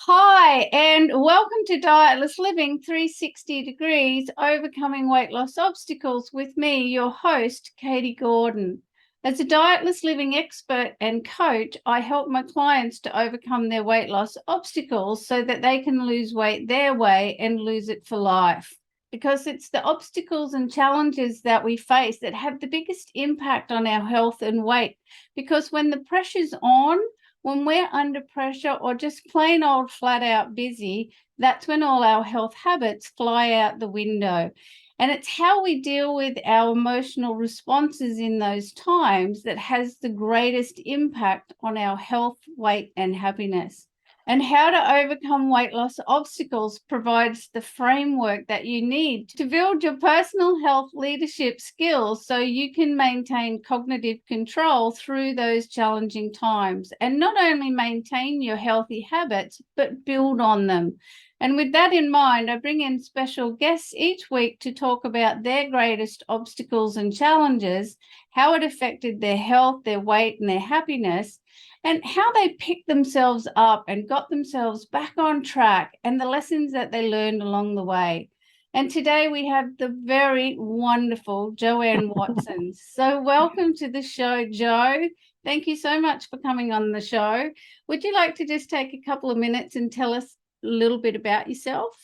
Hi, and welcome to Dietless Living 360 Degrees, Overcoming Weight Loss Obstacles with me, your host, Katie Gordon. As a dietless living expert and coach, I help my clients to overcome their weight loss obstacles so that they can lose weight their way and lose it for life. Because it's the obstacles and challenges that we face that have the biggest impact on our health and weight. Because when the pressure's on, when we're under pressure or just plain old flat out busy, that's when all our health habits fly out the window. And it's how we deal with our emotional responses in those times that has the greatest impact on our health, weight, and happiness. And how to overcome weight loss obstacles provides the framework that you need to build your personal health leadership skills so you can maintain cognitive control through those challenging times and not only maintain your healthy habits, but build on them. And with that in mind, I bring in special guests each week to talk about their greatest obstacles and challenges, how it affected their health, their weight, and their happiness, and how they picked themselves up and got themselves back on track and the lessons that they learned along the way. And today we have the very wonderful Joanne Watson. So welcome to the show, Jo. Thank you so much for coming on the show. Would you like to just take a couple of minutes and tell us a little bit about yourself?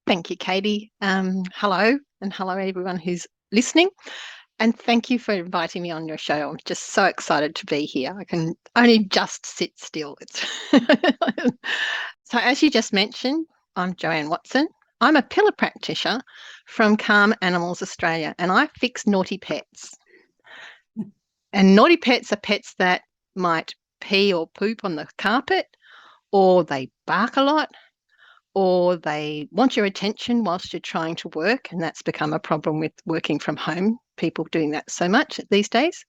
Thank you, Katie. Hello, and hello everyone who's listening. And thank you for inviting me on your show. I'm just so excited to be here. I can only just sit still. So, as you just mentioned, I'm Joanne Watson. I'm a pillar practitioner from Calm Animals Australia, and I fix naughty pets. And naughty pets are pets that might pee or poop on the carpet, or they bark a lot, or they want your attention whilst you're trying to work, and that's become a problem with working from home, people doing that so much these days.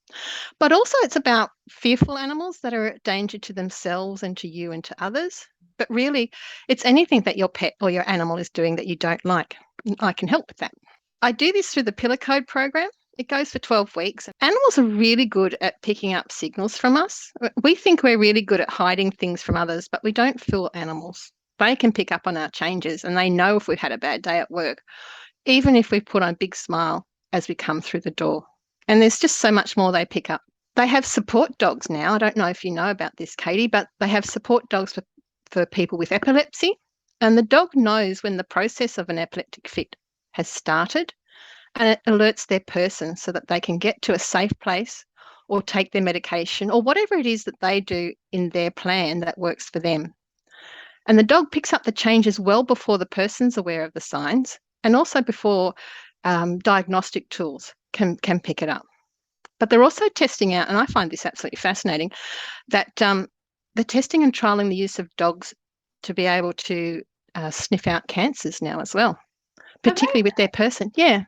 But also it's about fearful animals that are a danger to themselves and to you and to others. But really, it's anything that your pet or your animal is doing that you don't like. I can help with that. I do this through the Pillar Code program. It goes for 12 weeks. Animals are really good at picking up signals from us. We think we're really good at hiding things from others, but we don't fool animals. They can pick up on our changes and they know if we've had a bad day at work, even if we put on a big smile as we come through the door. And there's just so much more they pick up. They have support dogs now. I don't know if you know about this, Katie, but they have support dogs for people with epilepsy. And the dog knows when the process of an epileptic fit has started, and it alerts their person so that they can get to a safe place or take their medication or whatever it is that they do in their plan that works for them. And the dog picks up the changes well before the person's aware of the signs and also before diagnostic tools can pick it up. But they're also testing out, and I find this absolutely fascinating, that they're testing and trialling the use of dogs to be able to sniff out cancers now as well, particularly with their person. Yeah.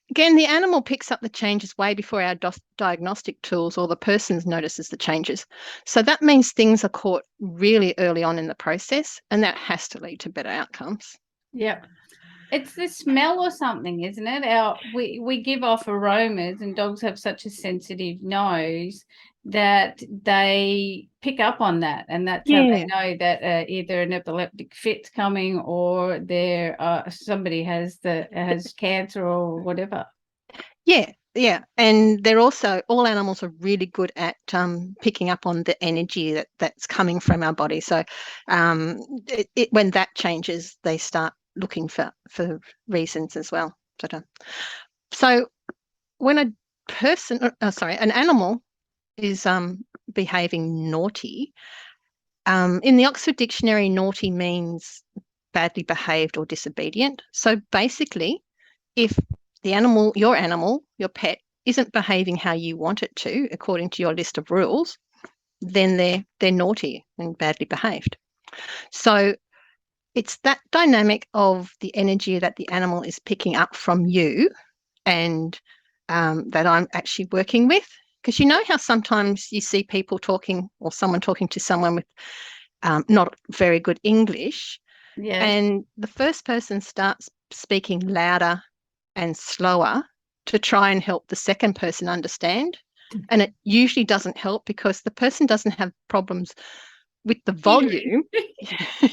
Again, the animal picks up the changes way before our diagnostic tools or the person notices the changes. So that means things are caught really early on in the process, and that has to lead to better outcomes. Yeah. It's the smell or something, isn't it? We give off aromas, and dogs have such a sensitive nose that they pick up on that, and that's how they Yeah. know that either an epileptic fit's coming or somebody has cancer or whatever. Yeah, yeah. And they're also, all animals are really good at picking up on the energy that's coming from our body. So when that changes, they start looking for reasons as well. So when an animal is behaving naughty, in the Oxford Dictionary, naughty means badly behaved or disobedient. So basically, if your animal, your pet, isn't behaving how you want it to, according to your list of rules, then they're naughty and badly behaved. So it's that dynamic of the energy that the animal is picking up from you and that I'm actually working with. Because you know how sometimes you see people talking or someone talking to someone with not very good English, Yes. and the first person starts speaking louder and slower to try and help the second person understand. And it usually doesn't help because the person doesn't have problems with the Hearing. volume,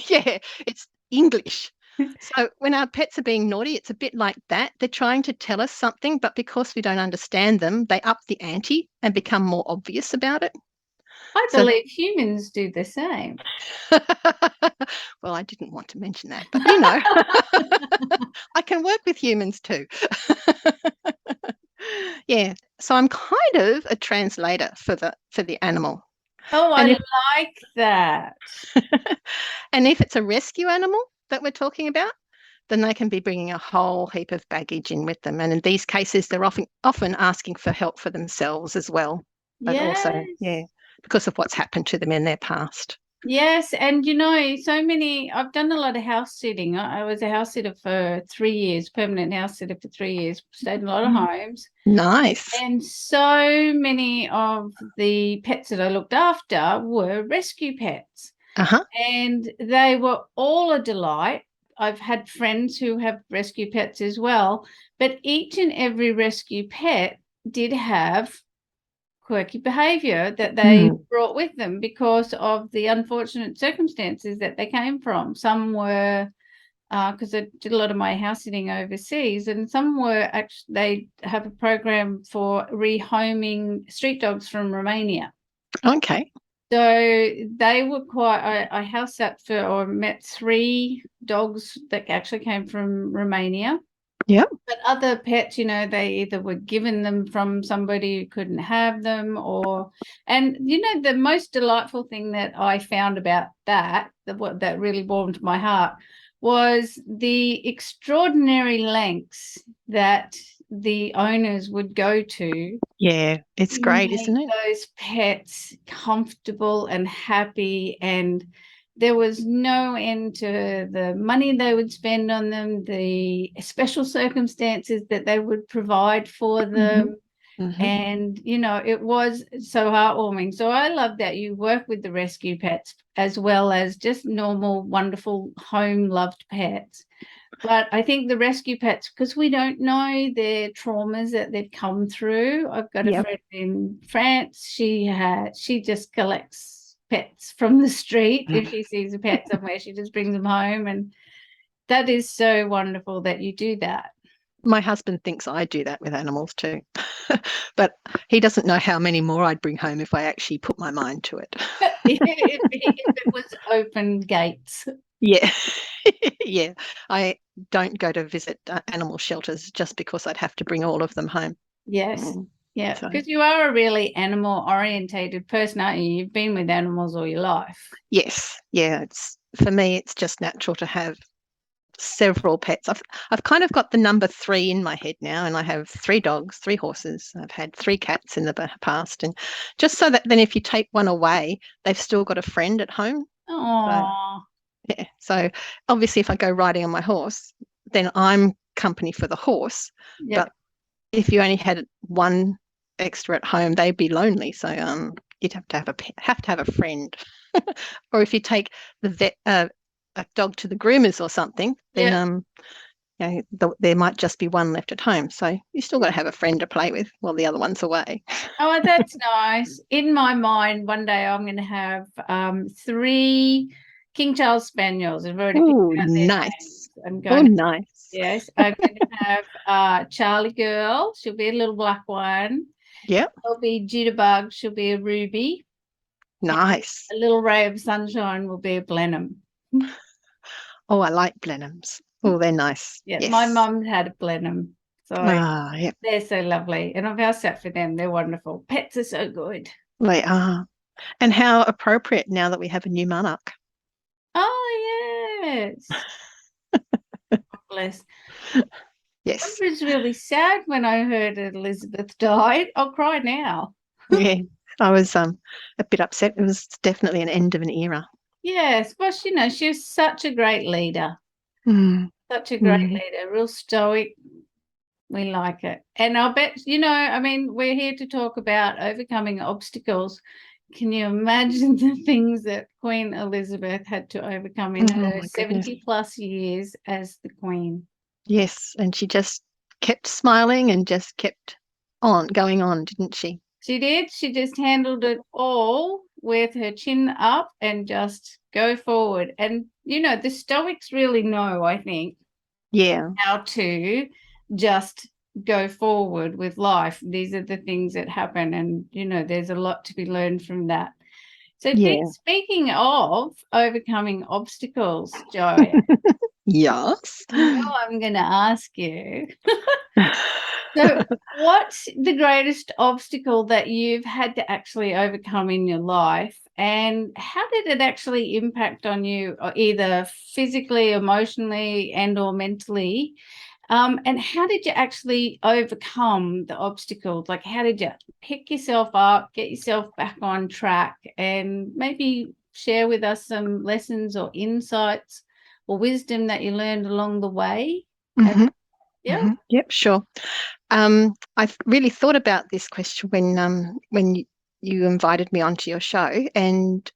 yeah, it's English. So when our pets are being naughty, it's a bit like that. They're trying to tell us something, but because we don't understand them, they up the ante and become more obvious about it. I So, believe humans do the same. well, I didn't want to mention that, but you know, I can work with humans too. Yeah. So I'm kind of a translator for the animal. Oh, I And if like that. and if it's a rescue animal that we're talking about, then they can be bringing a whole heap of baggage in with them. And in these cases, they're often asking for help for themselves as well, but also, Yes. yeah, because of what's happened to them in their past. Yes, and so many, I've done a lot of house sitting. I was a house sitter for 3 years, permanent house sitter for 3 years, stayed in a lot of homes. Nice. And so many of the pets that I looked after were rescue pets, Uh-huh. and they were all a delight. I've had friends who have rescue pets as well, but each and every rescue pet did have quirky behavior that they Mm. brought with them because of the unfortunate circumstances that they came from. Some were because I did a lot of my house sitting overseas, and some were actually, they have a program for rehoming street dogs from Romania. Okay. So they were quite, I house sat for or met 3 dogs that actually came from Romania. Yep. But other pets, they either were given them from somebody who couldn't have them, and the most delightful thing that I found about what that really warmed my heart was the extraordinary lengths that the owners would go to Yeah, it's great, isn't make it? those pets comfortable and happy, and there was no end to the money they would spend on them, the special circumstances that they would provide for Mm-hmm. them. Mm-hmm. And it was so heartwarming. So I love that you work with the rescue pets as well as just normal wonderful home loved pets. But I think the rescue pets, because we don't know their traumas that they've come through. I've got a Yep. friend in France. She just collects pets from the street. If she sees a pet somewhere, she just brings them home. And that is so wonderful that you do that. My husband thinks I do that with animals too, but he doesn't know how many more I'd bring home if I actually put my mind to it. If it was open gates. Yeah. Yeah. I don't go to visit animal shelters just because I'd have to bring all of them home. Yes. Mm. Yeah, So, because you are a really animal orientated person, aren't you? You've been with animals all your life. yes. Yeah, it's for me it's just natural to have several pets. I've kind of got the number 3 in my head now, and I have 3 dogs, 3 horses. I've had 3 cats in the past, and just so that then if you take one away, they've still got a friend at home. So Oh, yeah. So obviously, if I go riding on my horse, then I'm company for the horse. yeah. But if you only had one extra at home, they'd be lonely. So you'd have to have a friend. Or if you take the vet a dog to the groomers or something, then Yeah. there might just be one left at home. So you still got to have a friend to play with while the other one's away. Oh, that's nice. In my mind, one day I'm going to have 3 King Charles Spaniels. I've already picked Oh, out their nice. names. I'm Oh, going to, nice. yes, I'm going to have Charlie Girl. She'll be a little black one. Yep. There'll be Jitterbug. She'll be a ruby. And Nice. a little ray of sunshine will be a Blenheim. Oh, I like Blenheims. Oh, they're nice. Yeah, my Yes. mum had a Blenheim. So Ah, yep. they're so lovely. And I've house sat for them. They're wonderful. Pets are so good. They are. And how appropriate now that we have a new monarch. Oh, yes. Bless. I Yes. was really sad when I heard Elizabeth died. I'll cry now. Yeah. I was a bit upset. It was definitely an end of an era. Yes, but she was such a great leader. Mm, Such a great mm. leader, real stoic. We like it. And I'll bet, I mean, we're here to talk about overcoming obstacles. Can you imagine the things that Queen Elizabeth had to overcome in Oh her my goodness. 70 plus years as the Queen? Yes. And she just kept smiling and just kept on going on, didn't she? She did. She just handled it all with her chin up and just go forward. And, the Stoics really know, I think, Yeah. how to just go forward with life. These are the things that happen. And, there's a lot to be learned from that. So Yeah. speaking of overcoming obstacles, Joanne, Yes. I'm going to ask you. So what's the greatest obstacle that you've had to actually overcome in your life, and how did it actually impact on you, either physically, emotionally, and or mentally? And how did you actually overcome the obstacles? Like, how did you pick yourself up, get yourself back on track, and maybe share with us some lessons or insights or wisdom that you learned along the way? Mm-hmm. Yeah. Mm-hmm. Yep, sure. I've really thought about this question when you invited me onto your show, and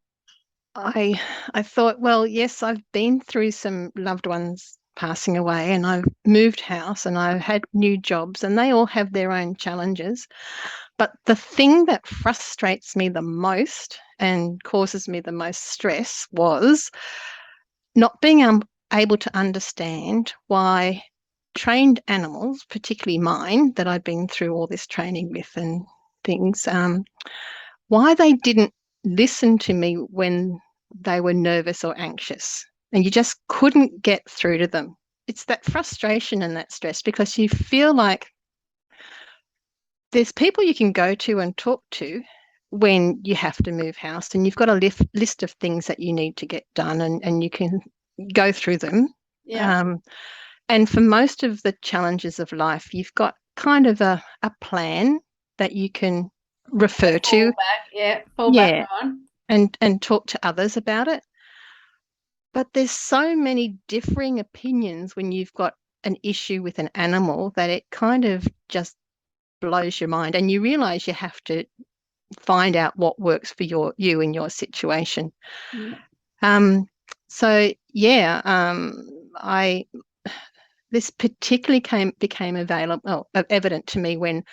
I thought, well, yes, I've been through some loved ones passing away, and I've moved house, and I've had new jobs, and they all have their own challenges. But the thing that frustrates me the most and causes me the most stress was not being able to understand why trained animals, particularly mine, that I've been through all this training with and things, why they didn't listen to me when they were nervous or anxious. And you just couldn't get through to them. It's that frustration and that stress because you feel like there's people you can go to and talk to when you have to move house, and you've got a list of things that you need to get done, and you can go through them. Yeah. Um, and for most of the challenges of life, you've got kind of a plan that you can refer to. Fall back Yeah, on. and talk to others about it. But there's so many differing opinions when you've got an issue with an animal that it kind of just blows your mind, and you realize you have to find out what works for you in your situation. Yeah. Um, so yeah, I this particularly became evident to me when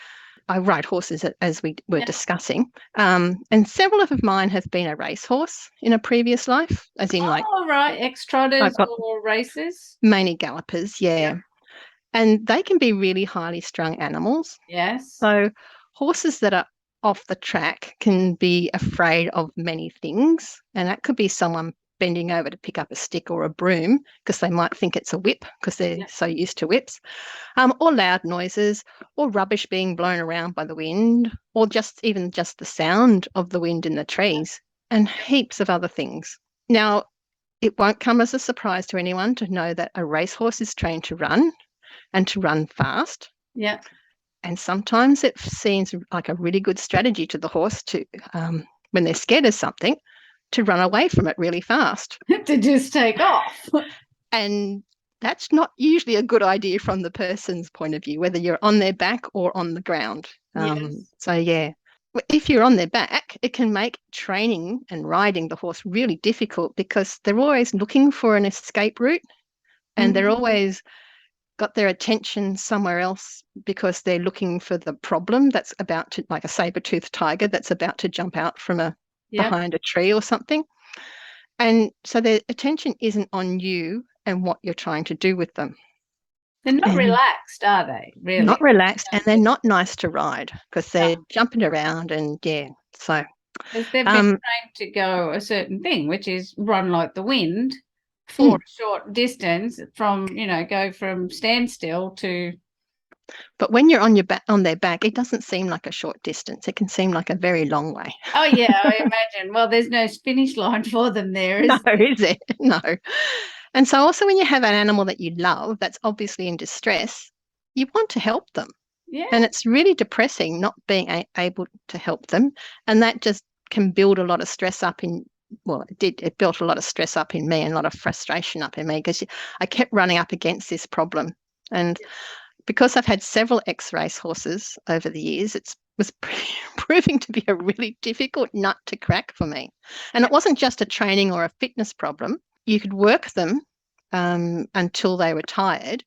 I ride horses, as we were Yeah. discussing, and several of mine have been a racehorse in a previous life, as in like Oh, right. I've Trotters got or races. mainly gallopers, Yeah. yeah, and they can be really highly strung animals. Yes. So horses that are off the track can be afraid of many things, and that could be someone bending over to pick up a stick or a broom because they might think it's a whip because they're Yeah. so used to whips, or loud noises, or rubbish being blown around by the wind, or just the sound of the wind in the trees, and heaps of other things. Now, it won't come as a surprise to anyone to know that a racehorse is trained to run and to run fast. Yeah. And sometimes it seems like a really good strategy to the horse to, when they're scared of something, to run away from it really fast. To just take off. And that's not usually a good idea from the person's point of view, whether you're on their back or on the ground. Yes. So, yeah, if you're on their back, it can make training and riding the horse really difficult because they're always looking for an escape route, and they're Mhm. always got their attention somewhere else because they're looking for the problem that's about to, like a saber-toothed tiger that's about to jump out from Yeah. behind a tree or something. And so their attention isn't on you and what you're trying to do with them. They're not And relaxed, are they? not Really? relaxed, and they're not nice to ride because No, they're jumping around, and yeah. So because they've been um trained to go a certain thing, which is run like the wind for mm, a short distance from, go from standstill to. but when you're on your back on their back, it doesn't seem like a short distance. It can seem like a very long way. Oh, yeah, I imagine. Well, there's no finish line for them there, No, is there? is it? No. And so also when you have an animal that you love that's obviously in distress, you want to help them. Yeah. And it's really depressing not being able to help them. And that just can build a lot of stress up in, well, it did. It built a lot of stress up in me and a lot of frustration up in me because I kept running up against this problem. And because I've had several ex-race horses over the years, it was proving to be a really difficult nut to crack for me. And it wasn't just a training or a fitness problem. You could work them until they were tired,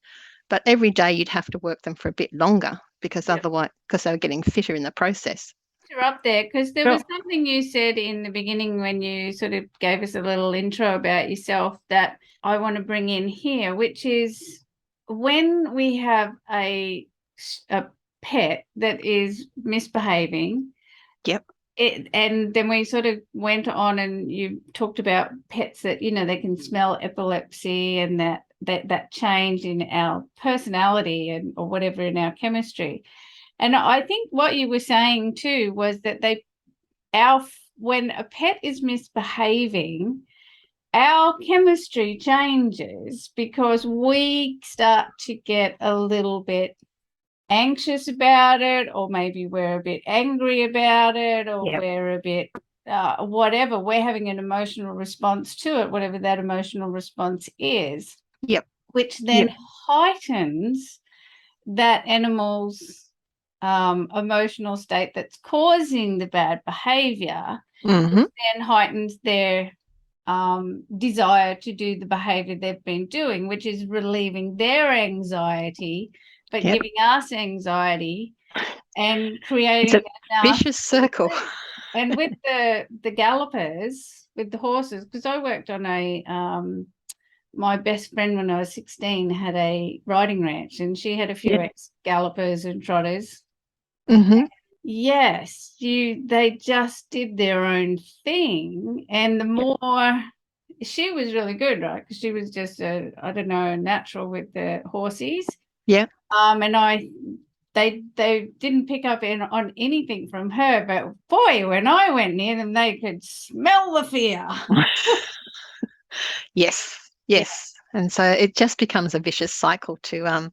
but every day you'd have to work them for a bit longer because Yeah. otherwise, because they were getting fitter in the process. interrupt there because there was Sure. something you said in the beginning when you sort of gave us a little intro about yourself that I want to bring in here, which is when we have a pet that is misbehaving. Yep. And then we sort of went on and you talked about pets that, they can smell epilepsy and that change in our personality and or whatever in our chemistry. And I think what you were saying too was that when a pet is misbehaving, our chemistry changes because we start to get a little bit anxious about it, or maybe we're a bit angry about it, or Yep. we're a bit whatever. We're having an emotional response to it, whatever that emotional response is. Yep. Which then Yep. heightens that animal's emotional state that's causing the bad behavior, Mm-hmm. which then heightens their desire to do the behavior they've been doing, which is relieving their anxiety, but Yep. giving us anxiety and It's creating a enough. vicious circle. And with the gallopers, with the horses, because I worked on my best friend when I was 16 had a riding ranch, and she had a few Yep. ex-gallopers and trotters. Mm-hmm. Yes, they just did their own thing, and the Yep. more she was really good, right? Because she was just I don't know, natural with the horses. Yep. And they didn't pick up on anything from her, but boy, when I went near them, they could smell the fear. Yes. Yeah. Yes. And so it just becomes a vicious cycle to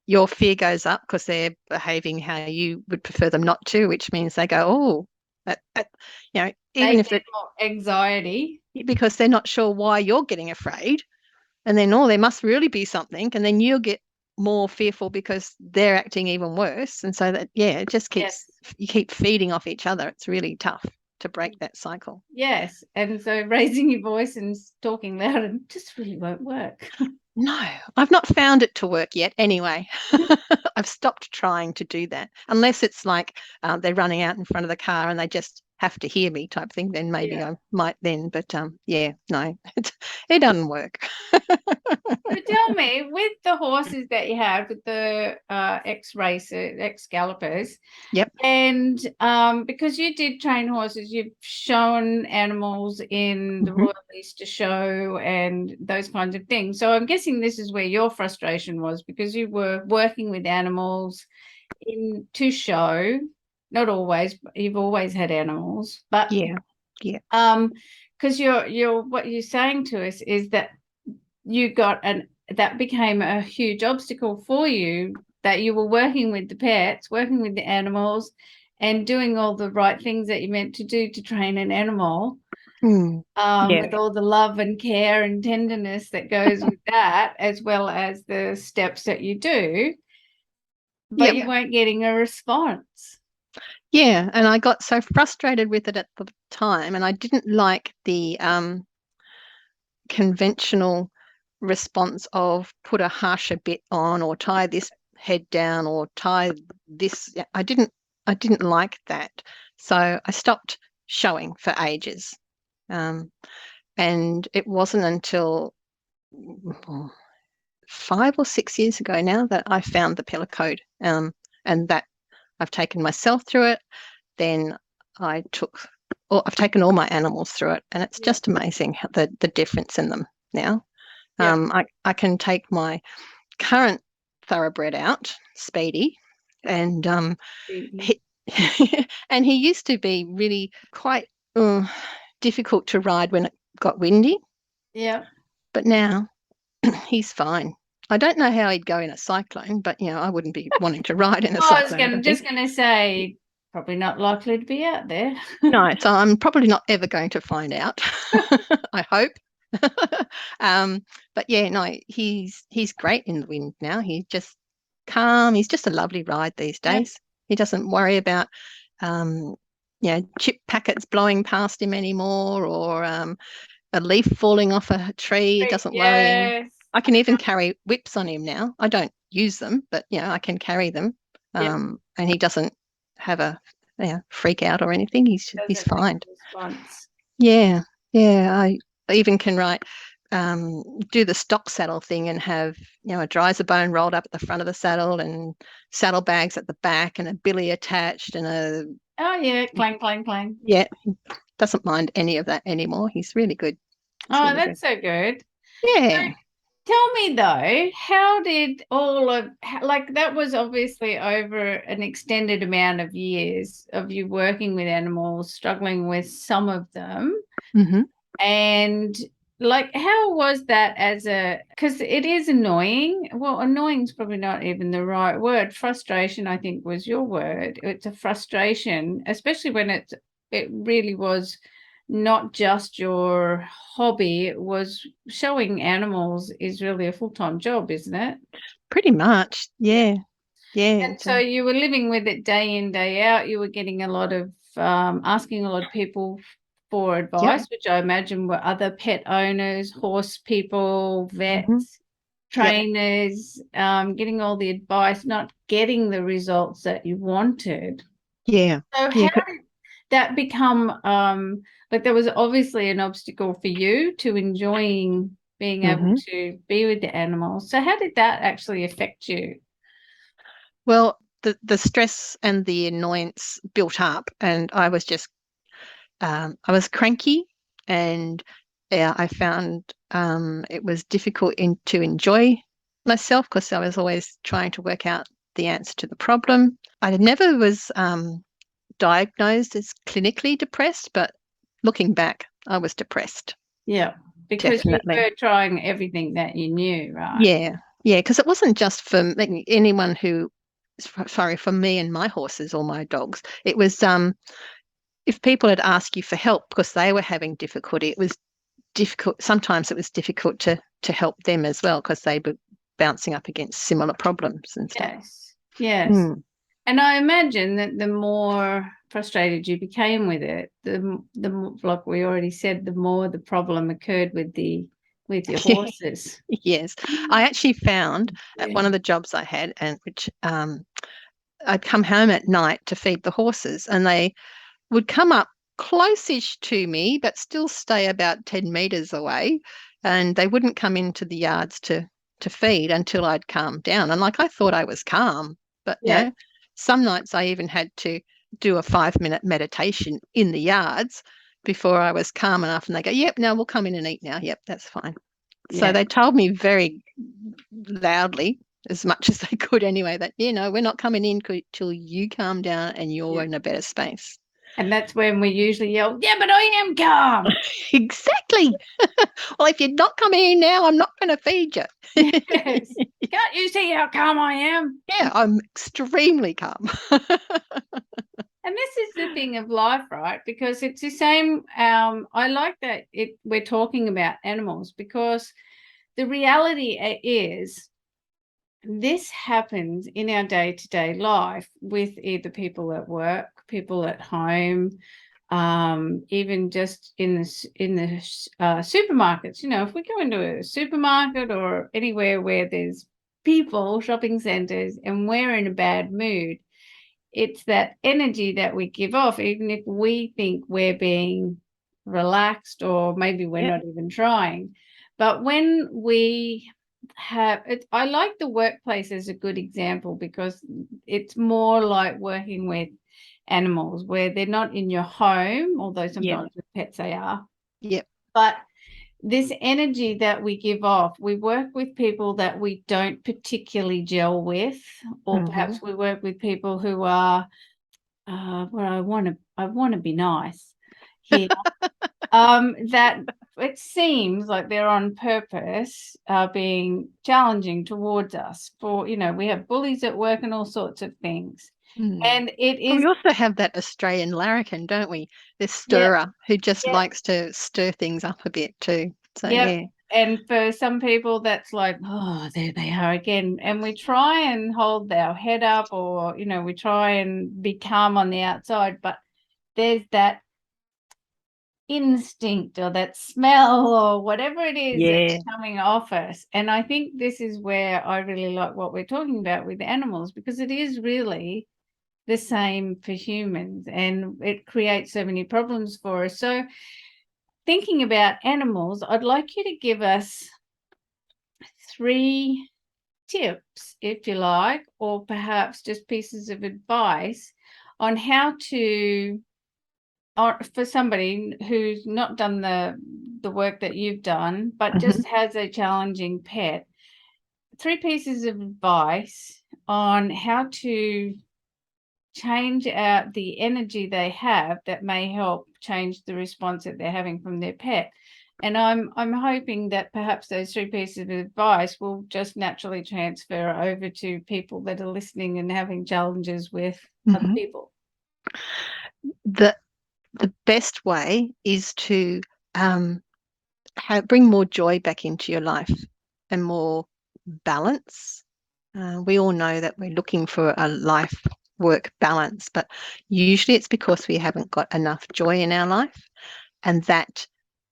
your fear goes up because they're behaving how you would prefer them not to, which means they go, oh, They even if get it, more anxiety. because they're not sure why you're getting afraid. And then, oh, there must really be something. And then you'll get more fearful because they're acting even worse. And so that, yeah, it just Yes. you keep feeding off each other. It's really tough to break that cycle. Yes. And so raising your voice and talking loud just really won't work. No, I've not found it to work yet. Anyway, I've stopped trying to do that unless it's like they're running out in front of the car and they just have to hear me type thing. Then maybe Yeah. I might then. But yeah, no, it doesn't work. So tell me, with the horses that you have, with the ex-gallopers, Yep. and because you did train horses, you've shown animals in the Hmm. Royal Easter Show and those kinds of things. So I'm guessing this is where your frustration was, because you were working with animals to show. Not always, but you've always had animals, but Yeah. Yeah. because you're what you're saying to us is that that became a huge obstacle for you, that you were working with the pets, working with the animals, and doing all the right things that you meant to do to train an animal, Mm. Yeah. with all the love and care and tenderness that goes with that, as well as the steps that you do, but Yep. you weren't getting a response. Yeah. And I got so frustrated with it at the time, and I didn't like the conventional response of put a harsher bit on or tie this head down or tie this. I didn't like that. So I stopped showing for ages. And it wasn't until 5 or 6 years ago now that I found the pillar code. And that I've taken myself through it. Then I've taken all my animals through it, and it's Yeah. just amazing the difference in them now. Yeah. I can take my current thoroughbred out, Speedy, and he and he used to be really quite difficult to ride when it got windy, Yeah. but now he's fine. I don't know how he'd go in a cyclone, but I wouldn't be wanting to ride in a I was cyclone, I don't think. just gonna say probably not likely to be out there. No, so I'm probably not ever going to find out. I hope. um, but yeah, no, he's great in the wind now. He's just calm. He's just a lovely ride these Yeah. days. He doesn't worry about um, chip packets blowing past him anymore, or a leaf falling off a tree. It doesn't worry him. Yes. I can even carry whips on him now. I don't use them, but I can carry them. Yeah. And he doesn't have freak out or anything. He's Doesn't make fine. a response. Yeah, yeah. I even can do the stock saddle thing and have, a dryser bone rolled up at the front of the saddle and saddlebags at the back and a billy attached and Oh yeah, clang, clang, clang. yeah, he doesn't mind any of that anymore. He's really good. It's Oh, really good. that's so good. Yeah. Tell me though, how did like that was obviously over an extended amount of years of you working with animals, struggling with some of them, Hmm. and like how was that because it is annoying. Well, annoying is probably not even the right word. Frustration, I think, was your word. It's a frustration, especially when it really was not just your hobby. It was showing animals is really a full-time job, isn't it? Pretty much. Yeah. Yeah. Yeah. And so you were living with it day in, day out. You were getting a lot of asking a lot of people for Yep. advice, which I imagine were other pet owners, horse people, Hmm. vets, Yep. trainers, getting all the advice, not getting the results that you wanted. Yeah. So Yeah. how did that become like there was obviously an obstacle for you to enjoying being able Hmm. to be with the animals. So how did that actually affect you? Well, the stress and the annoyance built up, and I was cranky, and yeah, I found it was difficult to enjoy myself because I was always trying to work out the answer to the problem. I never was diagnosed as clinically depressed, but looking back, I was depressed, Yeah, because you definitely. were trying everything that you knew, right? Yeah, yeah, because it wasn't just for anyone who, sorry, for me and my horses or my dogs. It was if people had asked you for help because they were having difficulty, it was difficult. Sometimes it was difficult to help them as well because they were bouncing up against similar problems and stuff. Yes, yes. Mm. And I imagine that the more frustrated you became with it, like we already said, the more the problem occurred with your horses. Yes, I actually found at Yeah. one of the jobs I had, and which I'd come home at night to feed the horses, and they would come up close-ish to me, but still stay about 10 meters away. And they wouldn't come into the yards to feed until I'd calmed down. And like I thought I was calm, but Yeah. some nights I even had to do a 5-minute meditation in the yards before I was calm enough. And they go, "Yep, now we'll come in and eat now. Yep, that's fine." So Yeah. they told me very loudly, as much as they could anyway, that, we're not coming in till you calm down and you're Yeah. in a better space. And that's when we usually yell, yeah, but I am calm. Exactly. Well, if you're not coming in now, I'm not going to feed you. Yes. Can't you see how calm I am? Yeah, I'm extremely calm. And this is the thing of life, right? Because it's the same. I like that we're talking about animals because the reality is this happens in our day-to-day life with either people at work, people at home, even just in the supermarkets. If we go into a supermarket or anywhere where there's people, shopping centers, and we're in a bad mood, it's that energy that we give off, even if we think we're being relaxed or maybe we're Yep. not even trying. But when we have it, I like the workplace as a good example because it's more like working with animals where they're not in your home, although Yep. sometimes with pets they are. Yep. But this energy that we give off, we work with people that we don't particularly gel with, or Hmm. perhaps we work with people who are, well, I want to be nice here. That it seems like they're on purpose, being challenging towards us. We have bullies at work and all sorts of things, Mm. and it Well, we is, also have that Australian larrikin, don't we? This yeah, stirrer who just yeah, likes to stir things up a bit too. So, yep. yeah. And for some people, that's like, oh, there they are again. And we try and hold our head up, or, we try and be calm on the outside, but there's that instinct or that smell or whatever it is that's Yeah. coming off us. And I think this is where I really like what we're talking about with animals, because it is really the same for humans, and it creates so many problems for us. So thinking about animals, I'd like you to give us 3 tips, if you like, or perhaps just pieces of advice on how to, or for somebody who's not done the work that you've done, but just has a challenging pet. 3 pieces of advice on how to change out the energy they have that may help change the response that they're having from their pet. And I'm hoping that perhaps those 3 pieces of advice will just naturally transfer over to people that are listening and having challenges with other people. The best way is to bring more joy back into your life and more balance. We all know that we're looking for a life-work balance, but usually it's because we haven't got enough joy in our life, and that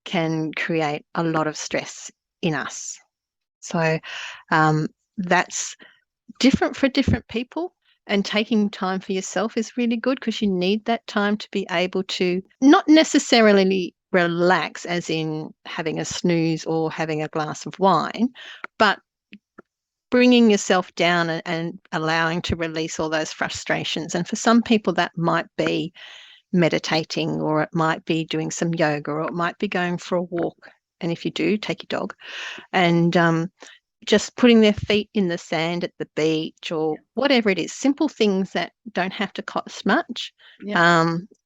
can create a lot of stress in us. So that's different for different people. And taking time for yourself is really good because you need that time to be able to not necessarily relax, as in having a snooze or having a glass of wine, but bringing yourself down and allowing to release all those frustrations. And for some people, that might be meditating, or it might be doing some yoga, or it might be going for a walk. And if you do, take your dog. And just putting their feet in the sand at the beach, or whatever it is, simple things that don't have to cost much.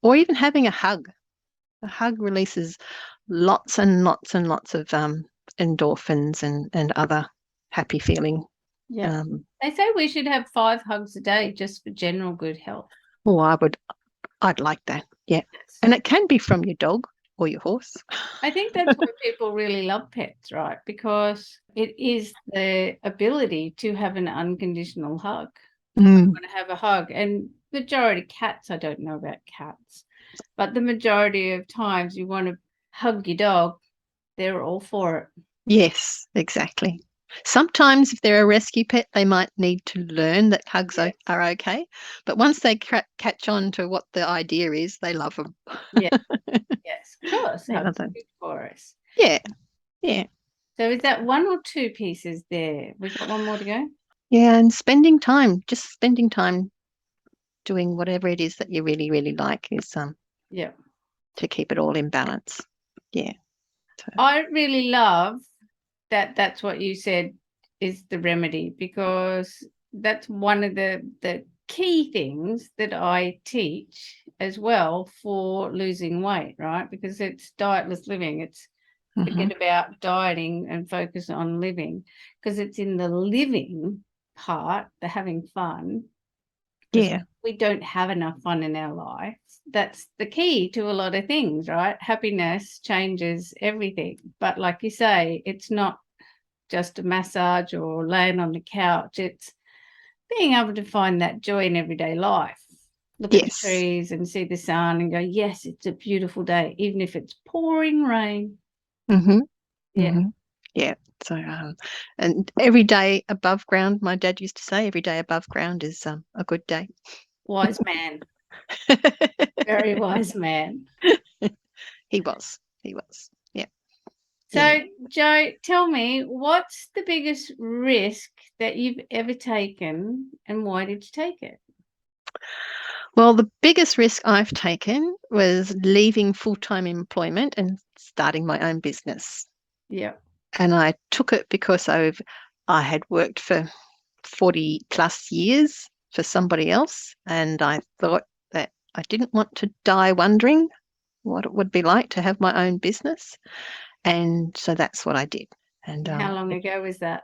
Or even having a hug. A hug releases lots and lots and lots of endorphins and other happy feeling. They say we should have 5 hugs a day just for general good health. Oh, I'd like that. Yeah. Yes. And it can be from your dog or your horse. I think that's why people really love pets, right? Because it is the ability to have an unconditional hug. I want to have a hug. And majority cats, I don't know about cats, but the majority of times you want to hug your dog, they're all for it. Yes, exactly. Sometimes if they're a rescue pet, they might need to learn that hugs are okay. But once they catch on to what the idea is, they love them. Yeah. Yes, of course. Hugs are good for us. Yeah. Yeah. So is that 1 or 2 pieces there? We've got 1 more to go? Yeah, and just spending time doing whatever it is that you really, really like is to keep it all in balance. Yeah. So. I really love that that's what you said is the remedy, because that's one of the key things that I teach as well for losing weight, right? Because it's dietless living. It's forget about dieting and focus on living, because it's in the living part, the having fun. Yeah. We don't have enough fun in our lives. That's the key to a lot of things, right? Happiness changes everything. But like you say, it's not just a massage or laying on the couch. It's being able to find that joy in everyday life. Look at the trees and see the sun and go, yes, it's a beautiful day, even if it's pouring rain. Yeah. So, and every day above ground, my dad used to say, every day above ground is a good day. Wise man. Very wise man. He was. Yeah. So, Jo, tell me, what's the biggest risk that you've ever taken, and why did you take it? Well, the biggest risk I've taken was leaving full-time employment and starting my own business. Yeah. And I took it because I had worked for 40 plus years for somebody else, and I thought that I didn't want to die wondering what it would be like to have my own business. And so that's what I did. And how long ago was that?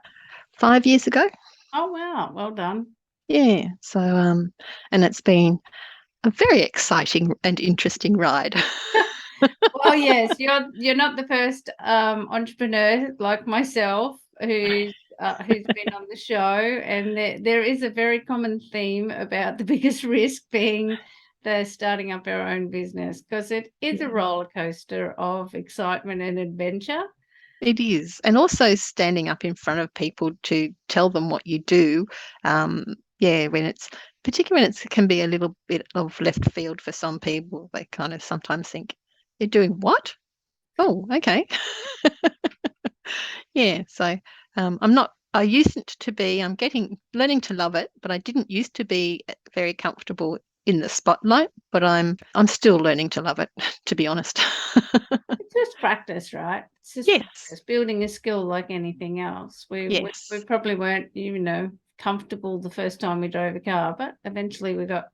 5 years ago. Oh, wow. Well done. Yeah. So, and it's been a very exciting and interesting ride. Well, yes, you're not the first entrepreneur like myself who's been on the show, and there is a very common theme about the biggest risk being the starting up our own business, because it is a roller coaster of excitement and adventure. It is. And also standing up in front of people to tell them what you do Yeah, particularly when it can be a little bit of left field for some people. They kind of sometimes think, "You're doing what? Oh, okay." Yeah. So I'm not. I used to be. I'm learning to love it, but I didn't used to be very comfortable in the spotlight. But I'm still learning to love it, to be honest. It's just practice, right? It's just Yes. practice, building a skill like anything else. We Yes. probably weren't, comfortable the first time we drove a car, but eventually we got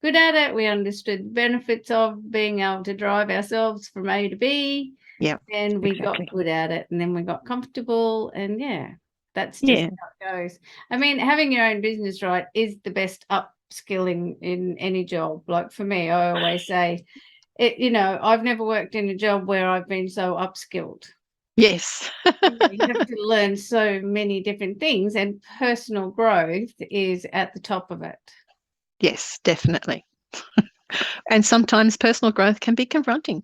good at it. We understood the benefits of being able to drive ourselves from A to B, Yeah. and we got Exactly. good at it, and then we got comfortable, and yeah, that's just Yeah. how it goes. I mean, having your own business, right, is the best upskilling in any job. Like for me, I always say I've never worked in a job where I've been so upskilled. Yes. You have to learn so many different things, and personal growth is at the top of it. Yes, definitely. And sometimes personal growth can be confronting.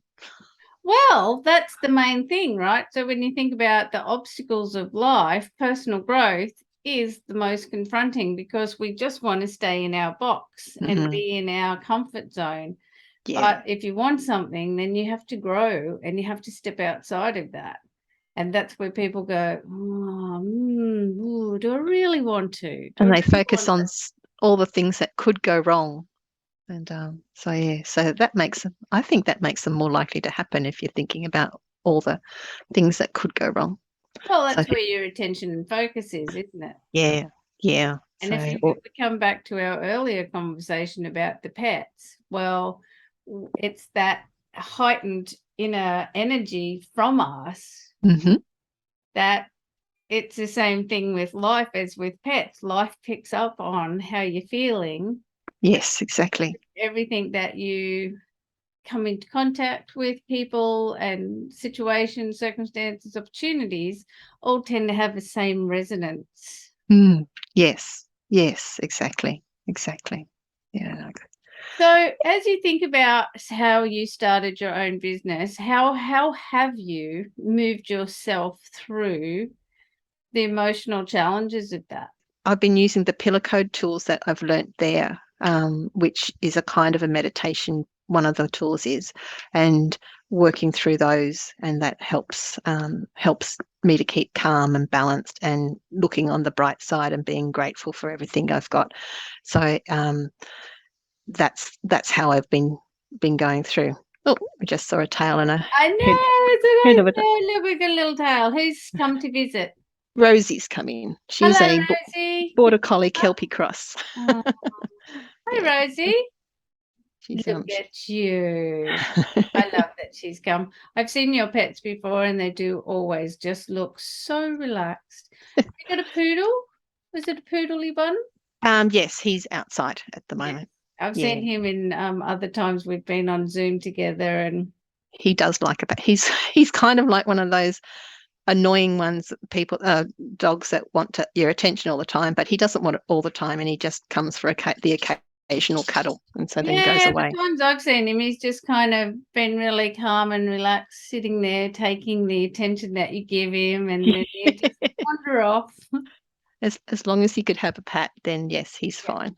Well, that's the main thing, right? So when you think about the obstacles of life, personal growth is the most confronting because we just want to stay in our box and Mm, be in our comfort zone. yeah. But if you want something, then you have to grow and you have to step outside of that. And that's where people go, oh, ooh, do I really want to? Do I And they really focus want on to? all the things that could go wrong. And so, yeah, so I think that makes them more likely to happen if you're thinking about all the things that could go wrong. Well, So, I that's think, where your attention and focus is, isn't it? yeah, yeah. And if So, you if we come back to our earlier conversation about the pets, well, it's that heightened inner energy from us mhm, that it's the same thing with life as with pets. Life picks up on how you're feeling. yes, exactly. Everything that you come into contact with, people and situations, circumstances, opportunities, all tend to have the same resonance. Mm, yes, yes, exactly, exactly. Yeah. So, as you think about how you started your own business, how have you moved yourself through the emotional challenges of that? I've been using the pillar code tools that I've learnt there, which is a kind of a meditation. One of the tools is, and working through those, and that helps me to keep calm and balanced, and looking on the bright side and being grateful for everything I've got. So that's how I've been going through. Oh, we just saw a tail and a I head know, it's head a of it. nice look like a little tail. Who's come to visit? Rosie's come in. She's Hello, a Rosie. border collie kelpie cross. Oh, hi, Yeah, Rosie. she's Look at you. I love that she's come. I've seen your pets before, and they do always just look so relaxed. You got a poodle? Was it a poodly one? Yes, he's outside at the Yeah. moment. I've Yeah, seen him in other times we've been on Zoom together, and he does like it, but he's kind of like one of those annoying ones, people, dogs that want your attention all the time, but he doesn't want it all the time, and he just comes for the occasional cuddle, and so then goes yeah, away. the times I've seen him, he's just kind of been really calm and relaxed, sitting there taking the attention that you give him, and then you just wander off. As long as he could have a pat, then yes, he's Yeah, fine.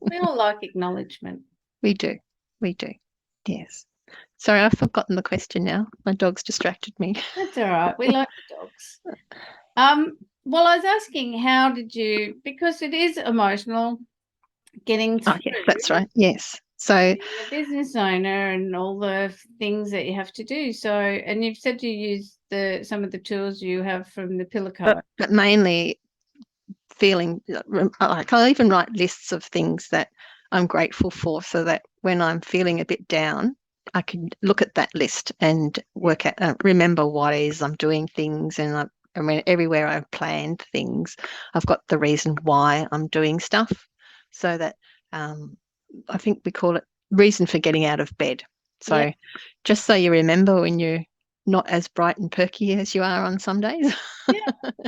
we all like acknowledgement. We do, we do. Yes. Sorry, I've forgotten the question now. My dog's distracted me. That's all right. We like the dogs. Well, I was asking, how did you, because it is emotional getting Oh, through yes, that's right. Yes. So, being a business owner and all the things that you have to do. So, and you've said you use some of the tools you have from the pillar but, code. but mainly feeling like I even write lists of things that I'm grateful for, so that when I'm feeling a bit down, I can look at that list and Yeah. work out, remember what is I'm doing things, and I mean, everywhere I've planned things, I've got the reason why I'm doing stuff, so that I think we call it reason for getting out of bed. Yeah. So just so you remember when you're not as bright and perky as you are on some days. Yeah.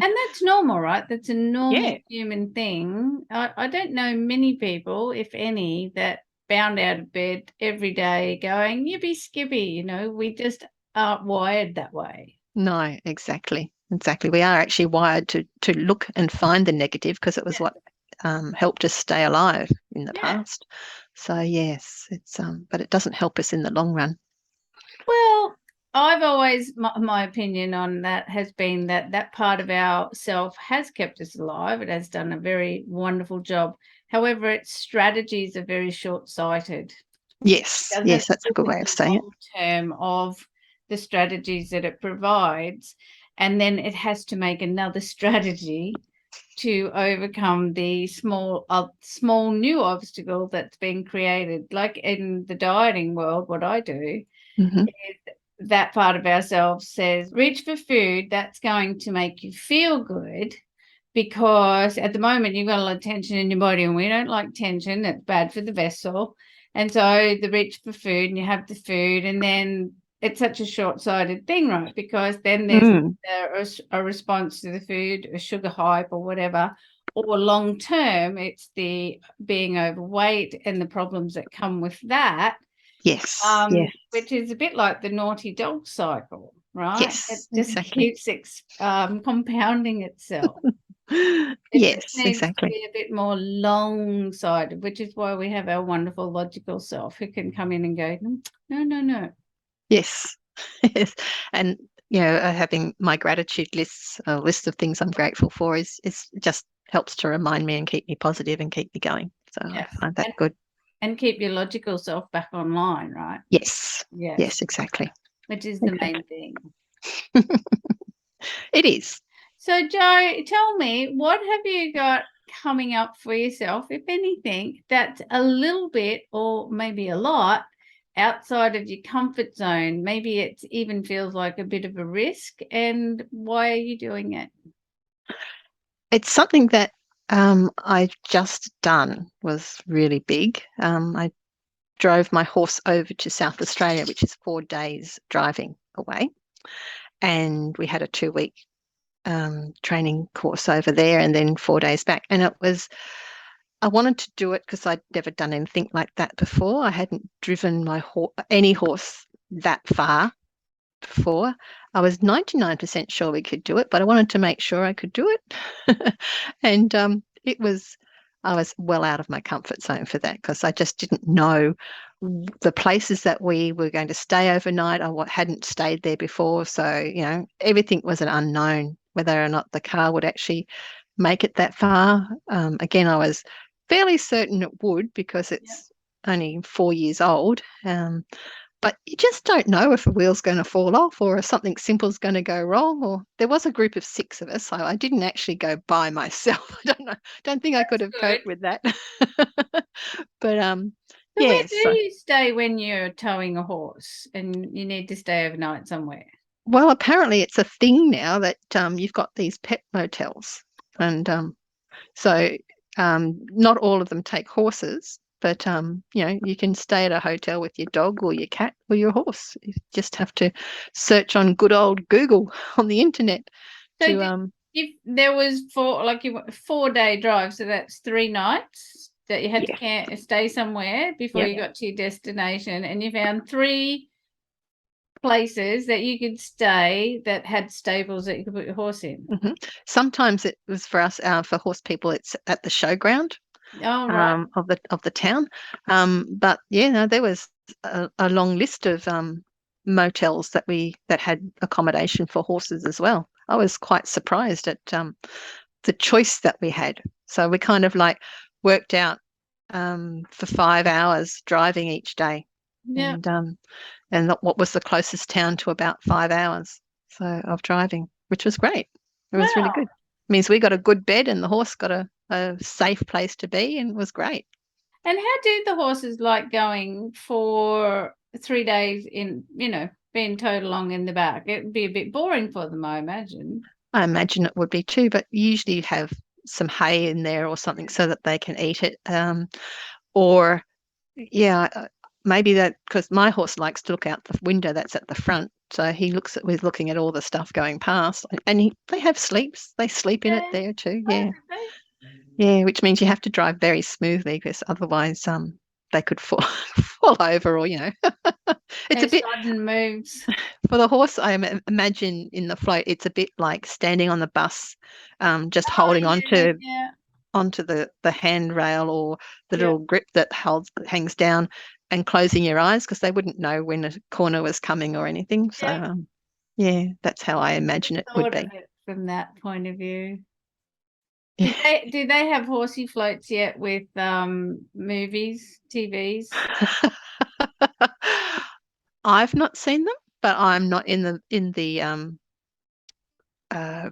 And that's normal, right? That's a Yeah. normal human thing. I don't know many people, if any, that bound out of bed every day going, yippee skippy. We just aren't wired that way. No, exactly. Exactly. We are actually wired to look and find the negative, because it was Yeah. what helped us stay alive in the Yeah. past. So yes, it's but it doesn't help us in the long run. Well, I've always, my opinion on that has been that that part of ourself has kept us alive. It has done a very wonderful job. However, its strategies are very short-sighted. Yes, Doesn't yes, that's a look good at way of the saying it. long term of the strategies that it provides, and then it has to make another strategy to overcome the small new obstacle that's been created. Like in the dieting world, what I do Hmm. is that part of ourselves says, reach for food that's going to make you feel good, because at the moment you've got a lot of tension in your body and we don't like tension. It's bad for the vessel. And so the reach for food and you have the food, and then it's such a short-sighted thing, right? Because then there's Mm. a response to the food, a sugar hype or whatever, or long term, it's the being overweight and the problems that come with that, Yes, yes, which is a bit like the naughty dog cycle, right? It yes, just exactly. keeps compounding itself. It just Yes, needs to exactly. be a bit more long-sighted, which is why we have our wonderful logical self who can come in and go, no, no, no. Yes, yes, and having my gratitude lists, a list of things I'm grateful for, is just helps to remind me and keep me positive and keep me going. So I Yeah. find that And, good. and keep your logical self back online, right? Yes, Yes, yes, exactly, which is the exactly. main thing. It is. So, Joe, tell me, what have you got coming up for yourself, if anything, that's a little bit or maybe a lot outside of your comfort zone? Maybe it even feels like a bit of a risk. And why are you doing it? It's something that I just done was really big. I drove my horse over to South Australia, which is 4 days driving away, and we had a 2 week training course over there, and then 4 days back. And I wanted to do it because I'd never done anything like that before. I hadn't driven any horse that far before. I was 99% sure we could do it, but I wanted to make sure I could do it. And I was well out of my comfort zone for that because I just didn't know the places that we were going to stay overnight. Hadn't stayed there before. So, everything was an unknown, whether or not the car would actually make it that far. Again, I was fairly certain it would because Yep. it's only 4 years old. But you just don't know if a wheel's going to fall off or if something simple is going to go wrong. Or there was a group of 6 of us, so I didn't actually go by myself. I don't know. Don't think I could have Good. coped with that. But So where do yes. you stay when you're towing a horse and you need to stay overnight somewhere? Well, apparently it's a thing now that you've got these pet motels, and so not all of them take horses, but you can stay at a hotel with your dog or your cat or your horse. You just have to search on good old Google on the internet So to if there was 4-day drive, so that's 3 nights that you had to yeah, stay somewhere before yeah. you got to your destination, and you found 3 places that you could stay that had stables that you could put your horse in. Hmm. Sometimes it was for us, for horse people, it's at the showground Oh, right. of the town. But yeah, no, there was a long list of motels that had accommodation for horses as well. I was quite surprised at the choice that we had. So we kind of like worked out for 5 hours driving each day, Yeah. and what was the closest town to about 5 hours so of driving, which was great. It was really Wow. good. Means we got a good bed and the horse got a safe place to be, and it was great. And how do the horses like going for 3 days in, being towed along in the back? It would be a bit boring for them, I imagine. I imagine it would be too, but usually you have some hay in there or something so that they can eat it. Or yeah, maybe that because my horse likes to look out the window that's at the front, so he's looking at all the stuff going past, and they have sleeps. They sleep in it Yeah. there too. Oh, Yeah, okay. yeah, which means you have to drive very smoothly because otherwise, they could fall fall over or it's No a bit sudden moves. for the horse. Imagine in the float, it's a bit like standing on the bus, just Oh, holding on yeah, to yeah. onto the handrail or the Yeah. little grip that hangs down, and closing your eyes because they wouldn't know when a corner was coming or anything. So Yeah. yeah, that's how I imagine it would Thought be. of it from that point of view. Yeah. Do they have horsey floats yet with movies, TVs? I've not seen them, but I'm not in the uh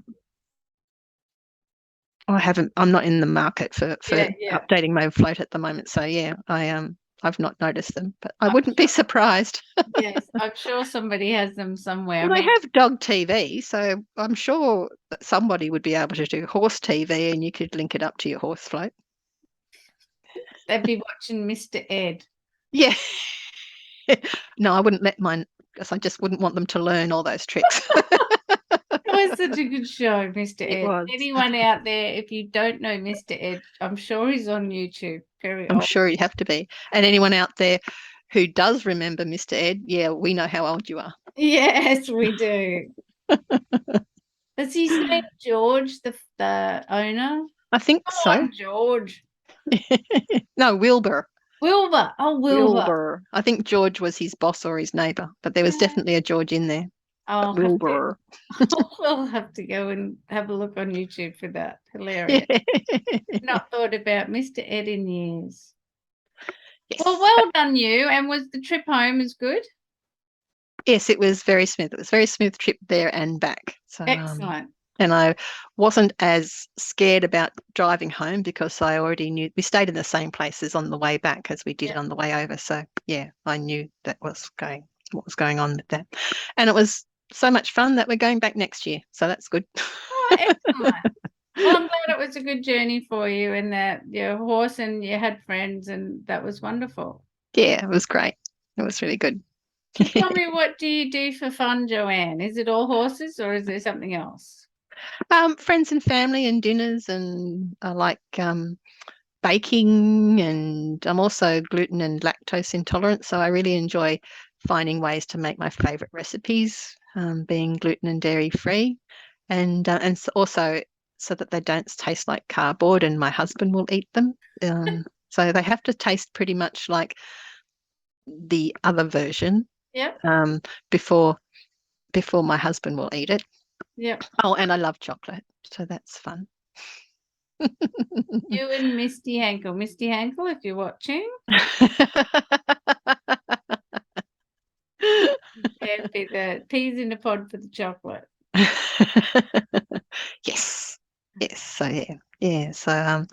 I haven't I'm not in the market for Yeah, yeah. updating my float at the moment. So yeah, I've not noticed them, but I I'm wouldn't be sure, surprised. yes, I'm sure somebody has them somewhere. I Well, they mean, have dog TV, so I'm sure that somebody would be able to do horse TV and you could link it up to your horse float. they'd be watching Mr. Ed. Yeah. No, I wouldn't let mine because I just wouldn't want them to learn all those tricks. It was such a good show, Mr. It Ed. was. Anyone out there, if you don't know Mr. Ed, I'm sure he's on YouTube. Very I'm old. sure you have to be. And anyone out there who does remember Mr. Ed, yeah, we know how old you are. Yes, we do. Is his name George, the owner? I think Come so. on, George. No, Wilbur. Wilbur. Oh, Wilbur. Wilbur. I think George was his boss or his neighbour, but there was definitely a George in there. But I'll have to Wilbur. I'll have to go and have a look on YouTube for that. Yeah. Hilarious. Not thought about Mr. Ed in years. Well, Yes. well done you. And was the trip home as good? Yes, it was very smooth. It was a very smooth trip there and back. So, Excellent. and I wasn't as scared about driving home because I already knew we stayed in the same places on the way back as we did Yeah. on the way over. So, yeah, I knew what was going on with that. And it was so much fun that we're going back next year. So that's good. Oh, excellent. Well, I'm glad it was a good journey for you and that your horse and you had friends and that was wonderful. Yeah, it was great. It was really good. So tell me, what do you do for fun, Joanne? Is it all horses or is there something else? Friends and family and dinners, and I like baking, and I'm also gluten and lactose intolerant, so I really enjoy finding ways to make my favorite recipes, being gluten and dairy free, and also so that they don't taste like cardboard, and my husband will eat them. So they have to taste pretty much like the other version Yep, before my husband will eat it. yep. Oh, and I love chocolate, so that's fun. You and Misty Hankel. Misty Hankel, if you're watching, there'd be the peas in a pod for the chocolate. Yes. Yes. So yeah. Yeah. So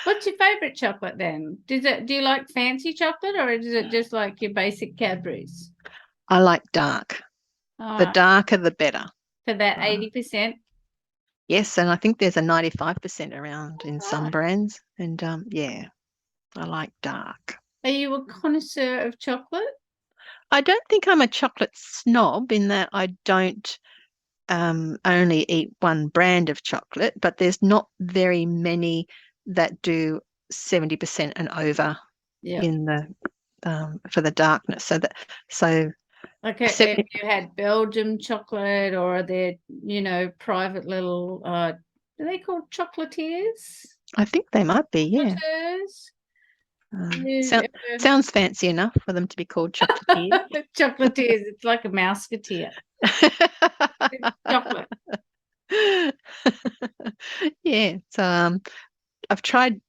What's your favorite chocolate then? Do you like fancy chocolate or is it just like your basic Cadbury's? I like dark. All The right, darker the better. for that Uh, 80%. yes, and I think there's a 95% around in some Right. brands. And yeah, I like dark. Are you a connoisseur of chocolate? I don't think I'm a chocolate snob in that I don't only eat one brand of chocolate, but there's not very many that do 70% and over Yeah. in the for the darkness. So Okay, have 70, you had Belgium chocolate or are there, private little are they called chocolatiers? I think they might be, yeah. Chocolateurs? You Sound, ever sounds fancy enough for them to be called chocolatiers. chocolatiers, it's like a mouseketeer. It's chocolate. Yeah, so I've tried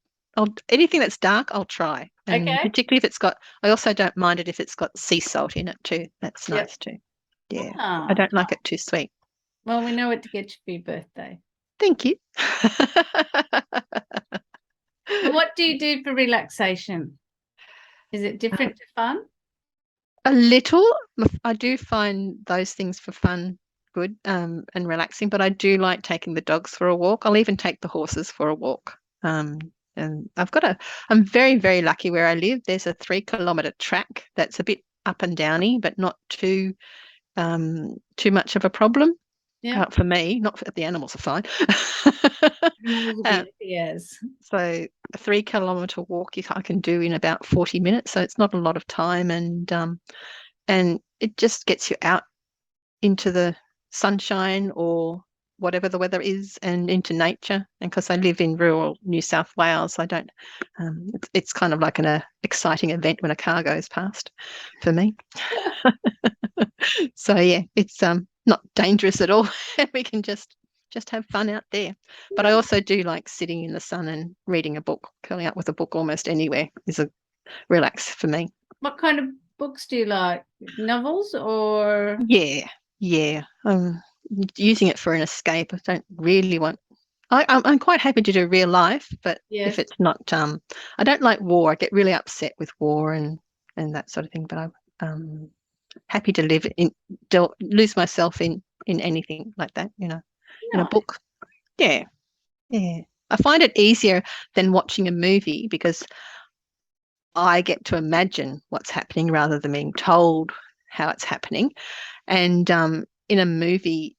anything that's dark, I'll try. And Okay. particularly if it's got, I also don't mind it if it's got sea salt in it too. That's Yep. nice too. Yeah, I Ah, don't like it too sweet. well, we know what to get you for your birthday. Thank you. And what do you do for relaxation? Is it different to fun? A little. I do find those things for fun good and relaxing, but I do like taking the dogs for a walk. I'll even take the horses for a walk. And I'm very, very lucky where I live. There's a 3 kilometre track that's a bit up and downy, but not too much of a problem Yeah. for me. Not for the animals are fine. Animals will Uh, be yes. so a 3 kilometre walk I can do in about 40 minutes. So it's not a lot of time, and it just gets you out into the sunshine or whatever the weather is and into nature. And because I live in rural New South Wales, I don't. It's kind of like an exciting event when a car goes past for me. So yeah, it's not dangerous at all. We can just have fun out there. But I also do like sitting in the sun and reading a book. Curling up with a book almost anywhere is a relax for me. What kind of books do you like? Novels or? Yeah, yeah. Using it for an escape. I don't really want. I'm quite happy to do real life, but if Yes. it's not, I don't like war. I get really upset with war and that sort of thing. But I'm happy to lose myself in anything like that. In a No. book. Yeah, yeah. I find it easier than watching a movie because I get to imagine what's happening rather than being told how it's happening. And in a movie,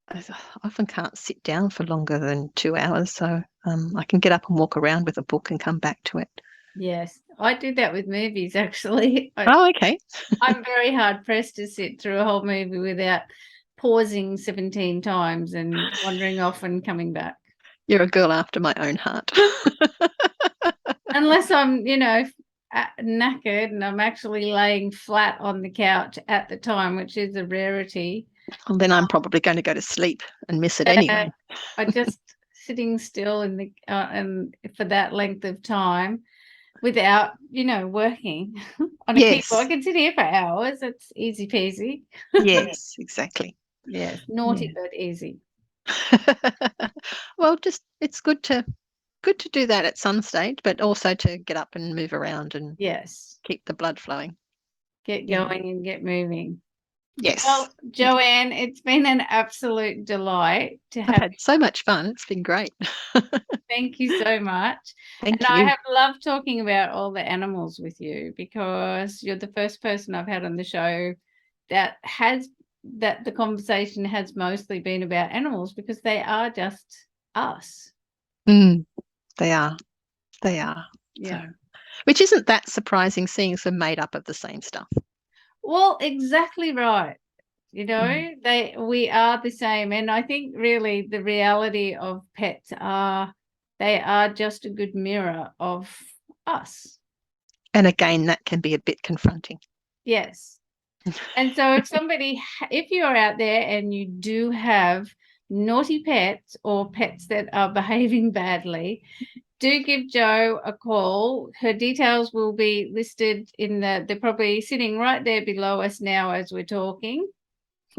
I often can't sit down for longer than 2 hours, so I can get up and walk around with a book and come back to it. Yes, I do that with movies actually. Oh, okay. I'm very hard pressed to sit through a whole movie without pausing 17 times and wandering off and coming back. You're a girl after my own heart. Unless I'm, knackered and I'm actually laying flat on the couch at the time, which is a rarity. Well, then I'm probably going to go to sleep and miss it anyway. I just sitting still in the and for that length of time without, working on a keyboard. I can sit here for hours. It's easy peasy. Yes, exactly. Yes, naughty but easy. Well, it's good to do that at some stage, but also to get up and move around and Yes, keep the blood flowing. get going and get moving. Yes. Well, Joanne, it's been an absolute delight to I've have had so much fun. It's been great. Thank you so much. Thank And I you. have loved talking about all the animals with you because you're the first person I've had on the show that the conversation has mostly been about animals because they are just us. They are. They are. Yeah. So, which isn't that surprising, seeing them made up of the same stuff. Well, exactly right. We are the same. And I think really the reality of pets they are just a good mirror of us. And again, that can be a bit confronting. Yes. And so if you're out there and you do have naughty pets or pets that are behaving badly, do give Jo a call. Her details will be listed they're probably sitting right there below us now as we're talking.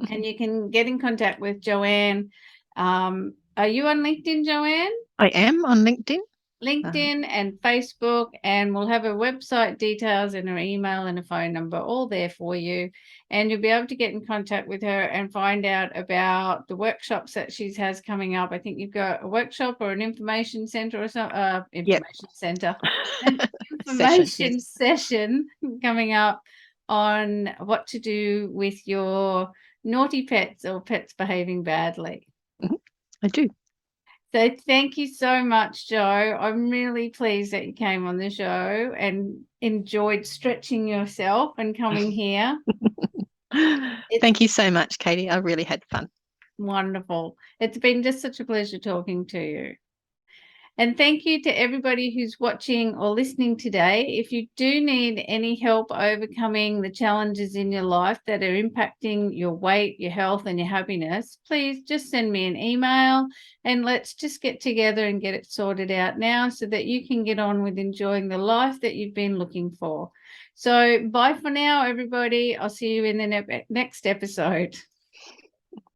And you can get in contact with Joanne. Are you on LinkedIn, Joanne? I am on LinkedIn. LinkedIn and Facebook, and we'll have her website details and her email and a phone number all there for you. And you'll be able to get in contact with her and find out about the workshops that she has coming up. I think you've got a workshop or an information center or something. Information center, an information session coming up on what to do with your naughty pets or pets behaving badly. I do. So thank you so much, Jo. I'm really pleased that you came on the show and enjoyed stretching yourself and coming here. Thank you so much, Katie. I really had fun. Wonderful. It's been just such a pleasure talking to you. And thank you to everybody who's watching or listening today. If you do need any help overcoming the challenges in your life that are impacting your weight, your health, and your happiness, please just send me an email and let's just get together and get it sorted out now so that you can get on with enjoying the life that you've been looking for. So bye for now, everybody. I'll see you in the next episode.